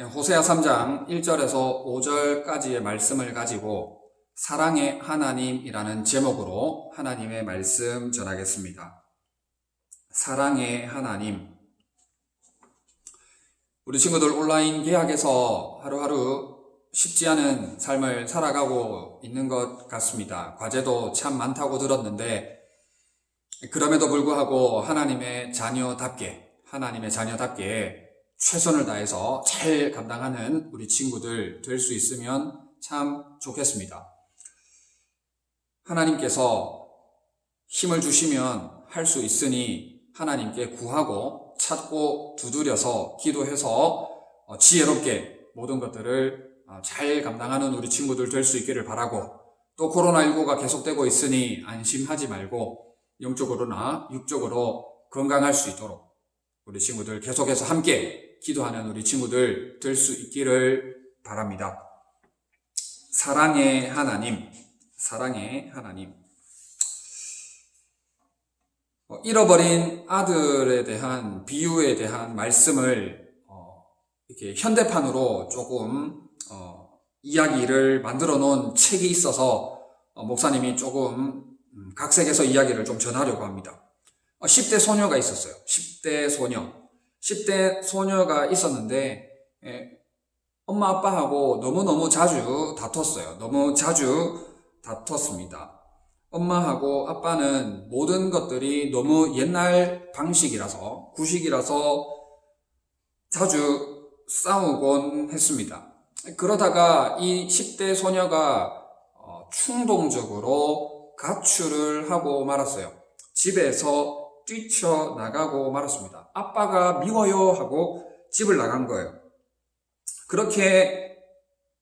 호세아 3장 1절에서 5절까지의 말씀을 가지고 사랑의 하나님이라는 제목으로 하나님의 말씀 전하겠습니다. 사랑의 하나님. 우리 친구들 온라인 개학에서 하루하루 쉽지 않은 삶을 살아가고 있는 것 같습니다. 과제도 참 많다고 들었는데 그럼에도 불구하고 하나님의 자녀답게 최선을 다해서 잘 감당하는 우리 친구들 될 수 있으면 참 좋겠습니다. 하나님께서 힘을 주시면 할 수 있으니 하나님께 구하고 찾고 두드려서 기도해서 지혜롭게 모든 것들을 잘 감당하는 우리 친구들 될 수 있기를 바라고, 또 코로나19가 계속되고 있으니 안심하지 말고 영적으로나 육적으로 건강할 수 있도록 우리 친구들 계속해서 함께 기도하는 우리 친구들 될 수 있기를 바랍니다. 사랑의 하나님. 잃어버린 아들에 대한 비유에 대한 말씀을 이렇게 현대판으로 조금 이야기를 만들어 놓은 책이 있어서 목사님이 조금 각색해서 이야기를 좀 전하려고 합니다. 10대 소녀가 있었어요. 10대 소녀가 있었는데 엄마 아빠하고 너무너무 자주 다퉜습니다. 엄마하고 아빠는 모든 것들이 너무 옛날 방식이라서, 구식이라서 자주 싸우곤 했습니다. 그러다가 이 10대 소녀가 충동적으로 가출을 하고 말았어요. 집에서 뛰쳐나가고 말았습니다. 아빠가 미워요 하고 집을 나간 거예요. 그렇게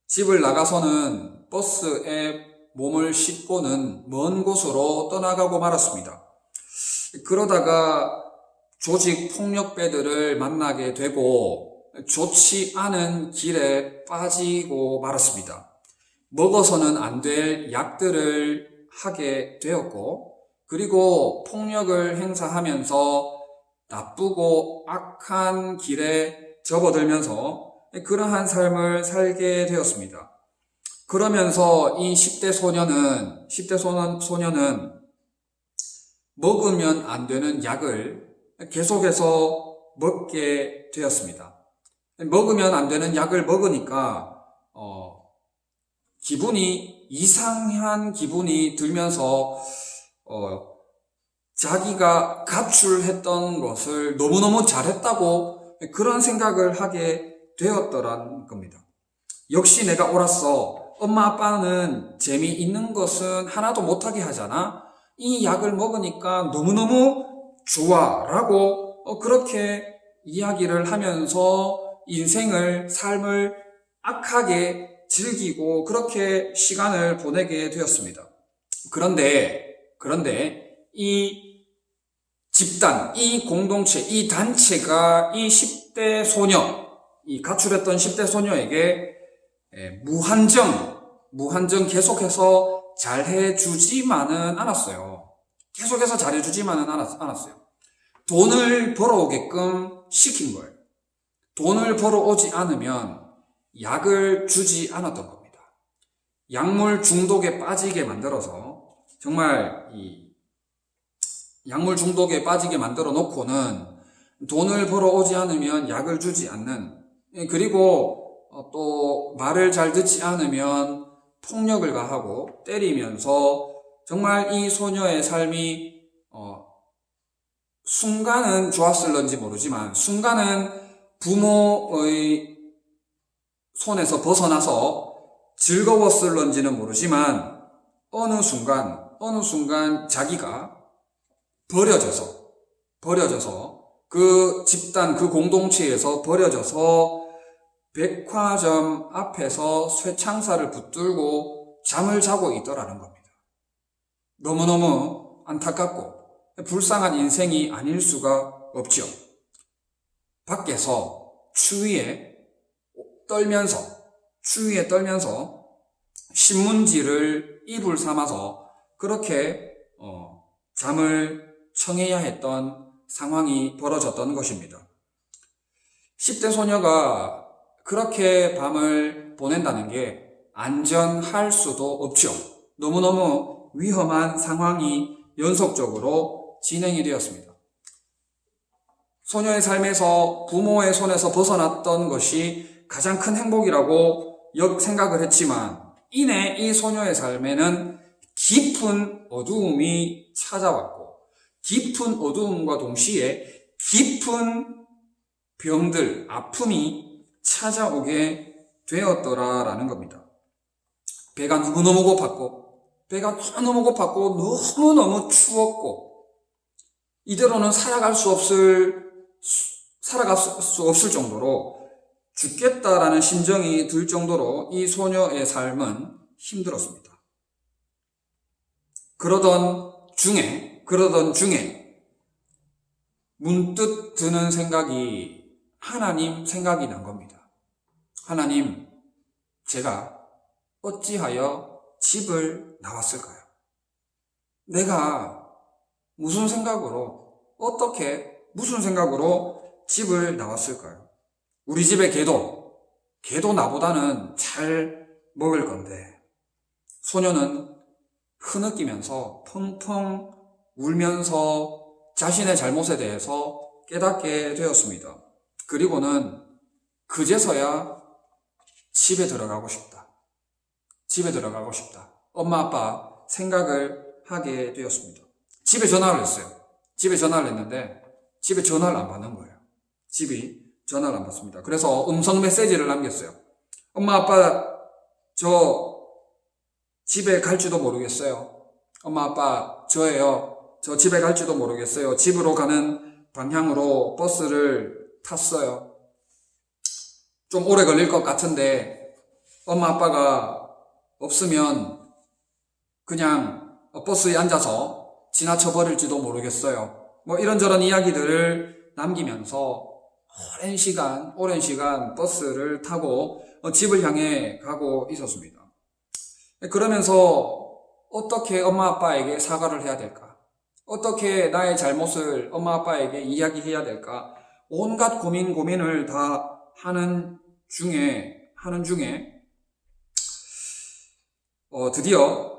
집을 나가서는 버스에 몸을 싣고는 먼 곳으로 떠나가고 말았습니다. 그러다가 조직 폭력배들을 만나게 되고 좋지 않은 길에 빠지고 말았습니다. 먹어서는 안 될 약들을 하게 되었고, 그리고 폭력을 행사하면서 나쁘고 악한 길에 접어들면서 그러한 삶을 살게 되었습니다. 그러면서 이 10대 소녀는 먹으면 안 되는 약을 계속해서 먹게 되었습니다. 먹으면 안 되는 약을 먹으니까 이상한 기분이 들면서 자기가 가출했던 것을 너무너무 잘했다고 그런 생각을 하게 되었더란 겁니다. 역시 내가 옳았어. 엄마 아빠는 재미있는 것은 하나도 못하게 하잖아. 이 약을 먹으니까 너무너무 좋아 라고 그렇게 이야기를 하면서 삶을 악하게 즐기고 그렇게 시간을 보내게 되었습니다. 그런데 이 집단, 이 공동체, 이 단체가 이 10대 소녀, 이 가출했던 10대 소녀에게 무한정 계속해서 잘해주지만은 않았어요. 돈을 벌어오게끔 시킨 거예요. 돈을 벌어오지 않으면 약을 주지 않았던 겁니다. 약물 중독에 빠지게 만들어서, 정말 이 약물 중독에 빠지게 만들어 놓고는 돈을 벌어오지 않으면 약을 주지 않는, 그리고 또 말을 잘 듣지 않으면 폭력을 가하고 때리면서 정말 이 소녀의 삶이 순간은 좋았을런지 모르지만, 순간은 부모의 손에서 벗어나서 즐거웠을런지는 모르지만 어느 순간 자기가 버려져서 그 집단, 그 공동체에서 버려져서 백화점 앞에서 쇠창살을 붙들고 잠을 자고 있더라는 겁니다. 너무너무 안타깝고 불쌍한 인생이 아닐 수가 없죠. 밖에서 추위에 떨면서 신문지를 이불 삼아서 그렇게 잠을 청해야 했던 상황이 벌어졌던 것입니다. 10대 소녀가 그렇게 밤을 보낸다는 게 안전할 수도 없죠. 너무너무 위험한 상황이 연속적으로 진행이 되었습니다. 소녀의 삶에서 부모의 손에서 벗어났던 것이 가장 큰 행복이라고 생각을 했지만 이내 이 소녀의 삶에는 깊은 어두움이 찾아왔고 깊은 어두움과 동시에 깊은 병들, 아픔이 찾아오게 되었더라라는 겁니다. 배가 너무너무 고팠고 너무너무 추웠고 이대로는 살아갈 수 없을 정도로 죽겠다라는 심정이 들 정도로 이 소녀의 삶은 힘들었습니다. 그러던 중에 문득 드는 생각이 하나님 생각이 난 겁니다. 하나님, 제가 어찌하여 집을 나왔을까요? 내가 무슨 생각으로 집을 나왔을까요? 우리 집의 개도 나보다는 잘 먹을 건데 소녀는 흐느끼면서 펑펑 울면서 자신의 잘못에 대해서 깨닫게 되었습니다. 그리고는 그제서야 집에 들어가고 싶다. 엄마 아빠 생각을 하게 되었습니다. 집에 전화를 했어요. 집에 전화를 했는데 집에 전화를 안 받는 거예요. 집이 전화를 안 받습니다. 그래서 음성 메시지를 남겼어요. 엄마 아빠 저 집에 갈지도 모르겠어요. 엄마 아빠 저 집에 갈지도 모르겠어요. 집으로 가는 방향으로 버스를 탔어요. 좀 오래 걸릴 것 같은데 엄마 아빠가 없으면 그냥 버스에 앉아서 지나쳐 버릴지도 모르겠어요. 뭐 이런저런 이야기들을 남기면서 오랜 시간 버스를 타고 집을 향해 가고 있었습니다. 그러면서 어떻게 엄마 아빠에게 사과를 해야 될까? 어떻게 나의 잘못을 엄마 아빠에게 이야기해야 될까? 온갖 고민을 다 하는 중에 드디어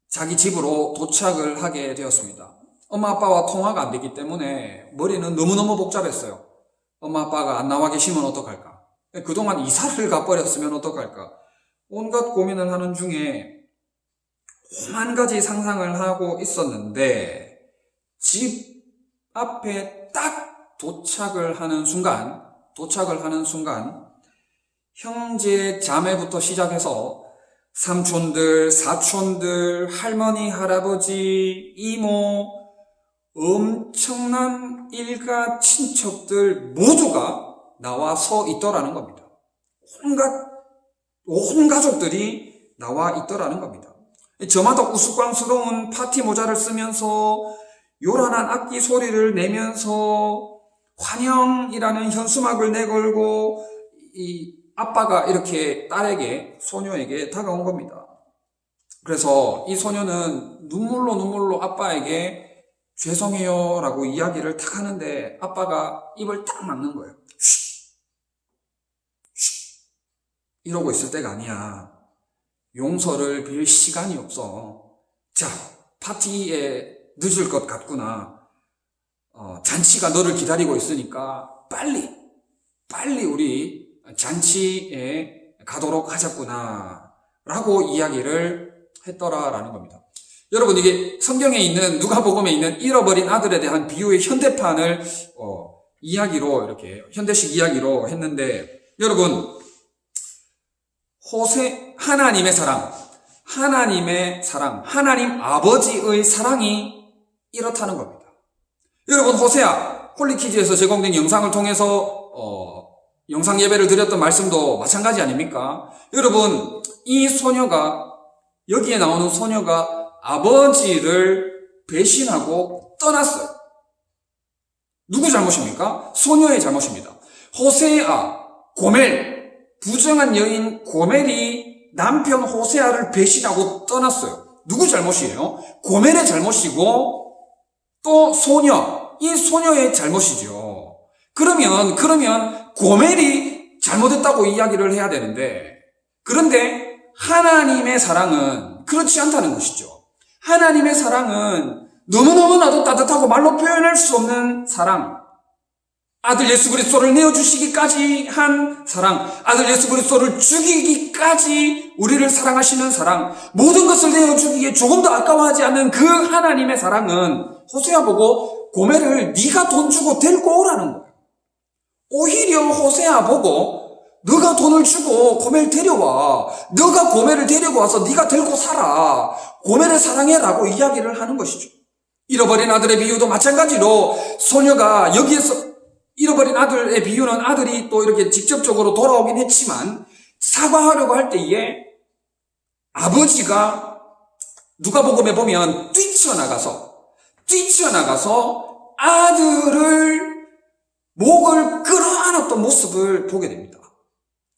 자기 집으로 도착을 하게 되었습니다. 엄마 아빠와 통화가 안 되기 때문에 머리는 너무너무 복잡했어요. 엄마 아빠가 안 나와 계시면 어떡할까? 그동안 이사를 가버렸으면 어떡할까? 온갖 고민을 하는 중에 오만 가지 상상을 하고 있었는데 집 앞에 딱 도착을 하는 순간 형제 자매부터 시작해서 삼촌들, 사촌들, 할머니, 할아버지, 이모, 엄청난 일가 친척들 모두가 나와 서 있더라는 겁니다. 온 가족들이 나와 있더라는 겁니다. 저마다 우스꽝스러운 파티 모자를 쓰면서 요란한 악기 소리를 내면서 환영이라는 현수막을 내걸고 이 아빠가 이렇게 소녀에게 다가온 겁니다. 그래서 이 소녀는 눈물로 아빠에게 죄송해요 라고 이야기를 탁 하는데 아빠가 입을 딱 막는 거예요. 쉿. 이러고 있을 때가 아니야. 용서를 빌 시간이 없어. 자, 파티에 늦을 것 같구나. 잔치가 너를 기다리고 있으니까 빨리 우리 잔치에 가도록 하자꾸나 라고 이야기를 했더라라는 겁니다. 여러분, 이게 성경에 있는 누가복음에 있는 잃어버린 아들에 대한 비유의 현대판을 현대식 이야기로 했는데, 여러분, 하나님의 사랑, 하나님 아버지의 사랑이 이렇다는 겁니다. 여러분, 호세아 홀리키즈에서 제공된 영상을 통해서 영상 예배를 드렸던 말씀도 마찬가지 아닙니까? 여러분, 여기에 나오는 소녀가 아버지를 배신하고 떠났어요. 누구 잘못입니까? 소녀의 잘못입니다. 부정한 여인 고멜이 남편 호세아를 배신하고 떠났어요. 누구 잘못이에요? 고멜의 잘못이고 또 이 소녀의 잘못이죠. 그러면 고멜이 잘못했다고 이야기를 해야 되는데, 그런데 하나님의 사랑은 그렇지 않다는 것이죠. 하나님의 사랑은 너무너무나도 따뜻하고 말로 표현할 수 없는 사랑, 아들 예수 그리스도를 내어주시기까지 한 사랑, 아들 예수 그리스도를 죽이기까지 우리를 사랑하시는 사랑, 모든 것을 내어주기에 조금도 아까워하지 않는 그 하나님의 사랑은 호세아 보고 고멜을 네가 돈 주고 데리고 오라는 거예요. 오히려 호세아 보고 너가 돈을 주고 고멜 데려와, 너가 고멜을 데리고 와서 네가 데리고 살아, 고멜을 사랑해라고 이야기를 하는 것이죠. 잃어버린 아들의 비유도 마찬가지로 소녀가 여기에서 잃어버린 아들의 비유는 아들이 또 이렇게 직접적으로 돌아오긴 했지만 사과하려고 할 때에 아버지가 누가복음에 보면 뛰쳐나가서 아들을 목을 끌어안았던 모습을 보게 됩니다.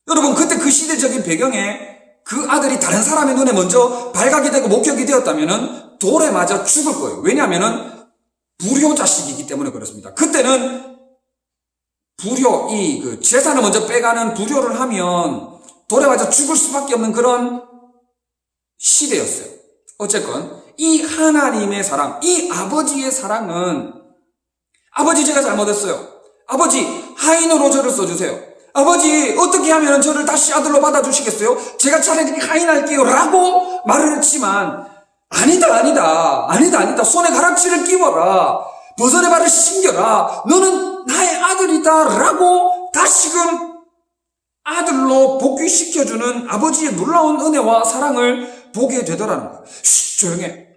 여러분, 그때 그 시대적인 배경에 그 아들이 다른 사람의 눈에 먼저 발각이 되고 목격이 되었다면 돌에 맞아 죽을 거예요. 왜냐하면 불효 자식이기 때문에 그렇습니다. 그때는 불효, 재산을 먼저 빼가는 불효를 하면 돌에 맞아 죽을 수밖에 없는 그런 시대였어요. 어쨌건 이 하나님의 사랑, 이 아버지의 사랑은, 아버지 제가 잘못했어요. 아버지 하인으로 저를 써주세요. 아버지 어떻게 하면 저를 다시 아들로 받아주시겠어요? 제가 차라리 하인할게요 라고 말을 했지만 아니다. 손에 가락지를 끼워라. 버선의 발을 신겨라. 너는 나의 아들이다 라고 다시금 아들로 복귀시켜주는 아버지의 놀라운 은혜와 사랑을 보게 되더라는 거예요. 조용해.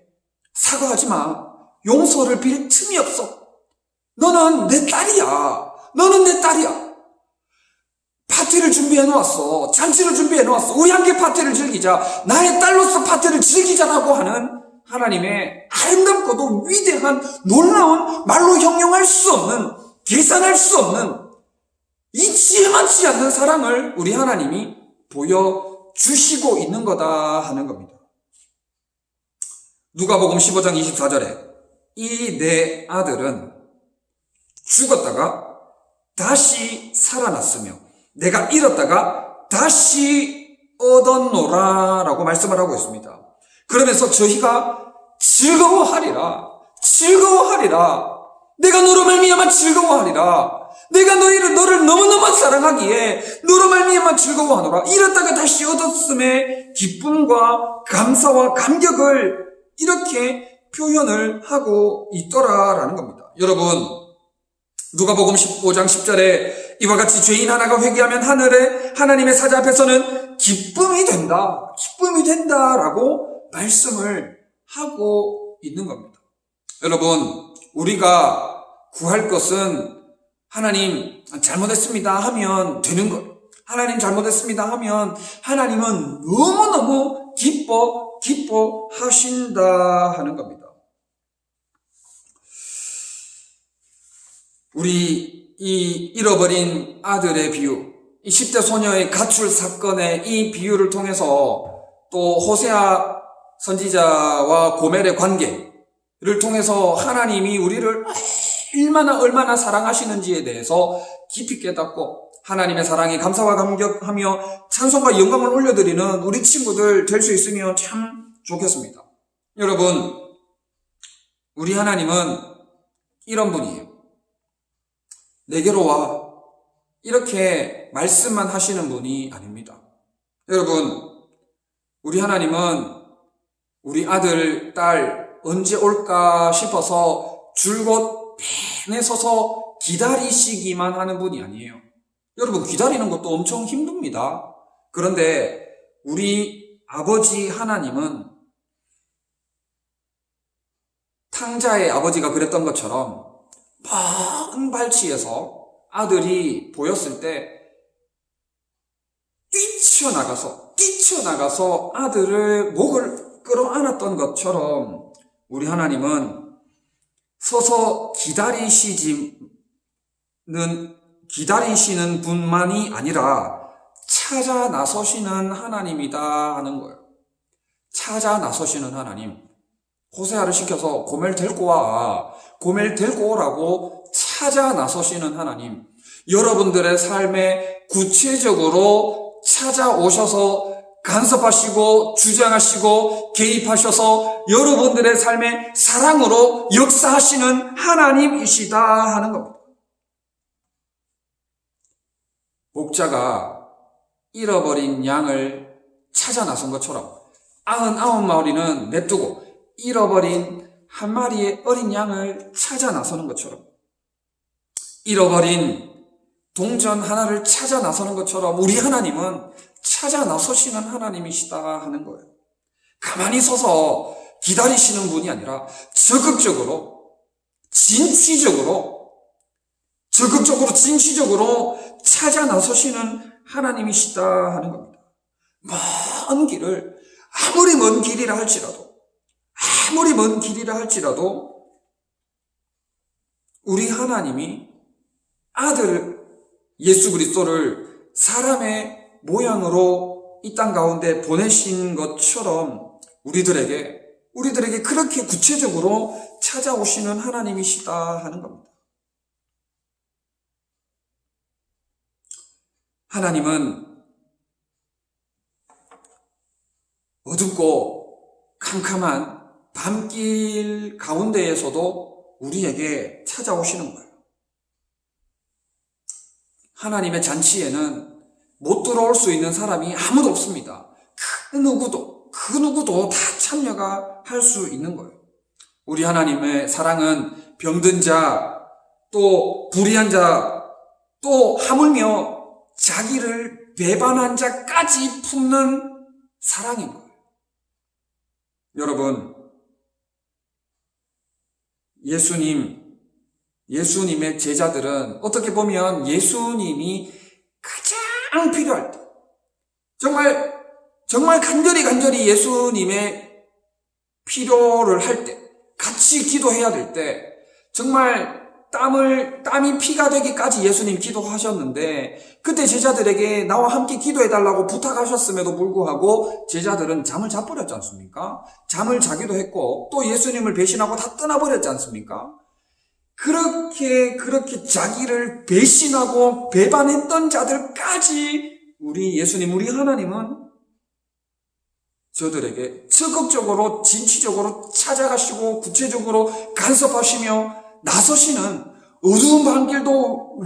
사과하지 마. 용서를 빌 틈이 없어. 너는 내 딸이야. 파티를 준비해놓았어. 잔치를 해놓았어. 우리 함께 파티를 즐기자. 나의 딸로서 파티를 즐기자라고 하는 하나님의 아름답고도 위대한 놀라운 말로 형용할 수 없는, 계산할 수 없는, 잊지 많지 않는 사랑을 우리 하나님이 보여주시고 있는 거다 하는 겁니다. 누가복음 15장 24절에 이 내 아들은 죽었다가 다시 살아났으며 내가 잃었다가 다시 얻었노라 라고 말씀을 하고 있습니다. 그러면서 저희가 즐거워하리라. 내가 너로 말미암아 즐거워하리라. 내가 너를 너무너무 사랑하기에 너로 말미암아 즐거워하노라. 잃었다가 다시 얻었음에 기쁨과 감사와 감격을 이렇게 표현을 하고 있더라라는 겁니다. 여러분, 누가복음 15장 10절에 이와 같이 죄인 하나가 회개하면 하나님의 사자 앞에서는 기쁨이 된다라고 말씀을 하고 있는 겁니다. 여러분, 우리가 구할 것은 하나님 잘못했습니다 하면 되는 거예요. 하나님 잘못했습니다 하면 하나님은 너무너무 기뻐하신다 하는 겁니다. 우리 이 잃어버린 아들의 비유, 이 10대 소녀의 가출 사건의 이 비유를 통해서 또 호세아 선지자와 고멜의 관계를 통해서 하나님이 우리를 얼마나 사랑하시는지에 대해서 깊이 깨닫고 하나님의 사랑에 감사와 감격하며 찬송과 영광을 올려드리는 우리 친구들 될 수 있으면 참 좋겠습니다. 여러분, 우리 하나님은 이런 분이에요. 내게로 와. 이렇게 말씀만 하시는 분이 아닙니다. 여러분, 우리 하나님은 우리 아들, 딸 언제 올까 싶어서 줄곧 펜에 서서 기다리시기만 하는 분이 아니에요. 여러분, 기다리는 것도 엄청 힘듭니다. 그런데 우리 아버지 하나님은 탕자의 아버지가 그랬던 것처럼 먼 발치에서 아들이 보였을 때 뛰쳐나가서 아들을 목을 끌어안았던 것처럼 우리 하나님은 서서 기다리시는 분만이 아니라 찾아 나서시는 하나님이다 하는 거예요. 찾아 나서시는 하나님. 호세아를 시켜서 고멜 데리고 오라고 찾아 나서시는 하나님. 여러분들의 삶에 구체적으로 찾아오셔서 간섭하시고 주장하시고 개입하셔서 여러분들의 삶에 사랑으로 역사하시는 하나님이시다 하는 겁니다. 목자가 잃어버린 양을 찾아 나선 것처럼 99마리는 냅두고 잃어버린 한 마리의 어린 양을 찾아 나서는 것처럼, 잃어버린 동전 하나를 찾아 나서는 것처럼 우리 하나님은 찾아 나서시는 하나님이시다 하는 거예요. 가만히 서서 기다리시는 분이 아니라 적극적으로 진취적으로 찾아 나서시는 하나님이시다 하는 겁니다. 먼 길을 아무리 먼 길이라 할지라도 우리 하나님이 아들 예수 그리스도를 사람의 모양으로 이 땅 가운데 보내신 것처럼 우리들에게 그렇게 구체적으로 찾아오시는 하나님이시다 하는 겁니다. 하나님은 어둡고 캄캄한 밤길 가운데에서도 우리에게 찾아오시는 거예요. 하나님의 잔치에는 못 들어올 수 있는 사람이 아무도 없습니다. 그 누구도 다 참여가 할 수 있는 거예요. 우리 하나님의 사랑은 병든 자, 또 불의한 자, 또 하물며 자기를 배반한 자까지 품는 사랑인 거예요. 여러분, 예수님의 제자들은 어떻게 보면 예수님이 가장 필요할 때, 정말 간절히 예수님의 필요를 할 때, 같이 기도해야 될 때, 정말 땀이 피가 되기까지 예수님 기도하셨는데, 그때 제자들에게 나와 함께 기도해달라고 부탁하셨음에도 불구하고 제자들은 잠을 자버렸지 않습니까? 잠을 자기도 했고 또 예수님을 배신하고 다 떠나버렸지 않습니까? 그렇게 자기를 배신하고 배반했던 자들까지 우리 예수님, 우리 하나님은 저들에게 적극적으로 진취적으로 찾아가시고 구체적으로 간섭하시며 나서시는, 어두운 밤길도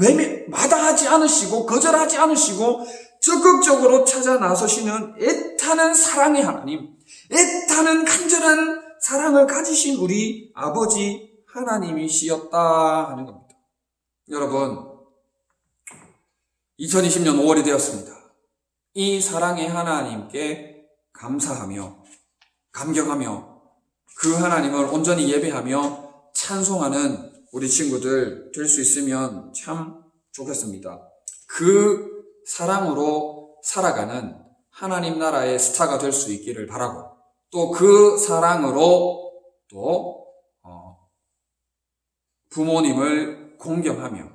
마다하지 않으시고 거절하지 않으시고 적극적으로 찾아 나서시는 애타는 사랑의 하나님, 애타는 간절한 사랑을 가지신 우리 아버지 하나님이시였다 하는 겁니다. 여러분, 2020년 5월이 되었습니다. 이 사랑의 하나님께 감사하며 감격하며 그 하나님을 온전히 예배하며 찬송하는 우리 친구들 될 수 있으면 참 좋겠습니다. 그 사랑으로 살아가는 하나님 나라의 스타가 될 수 있기를 바라고, 또 그 사랑으로 또 부모님을 공경하며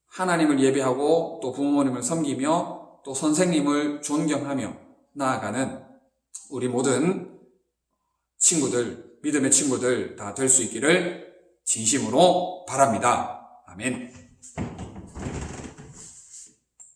하나님을 예배하고 또 부모님을 섬기며 또 선생님을 존경하며 나아가는 우리 모든 친구들, 믿음의 친구들 다 될 수 있기를 진심으로 바랍니다. 아멘.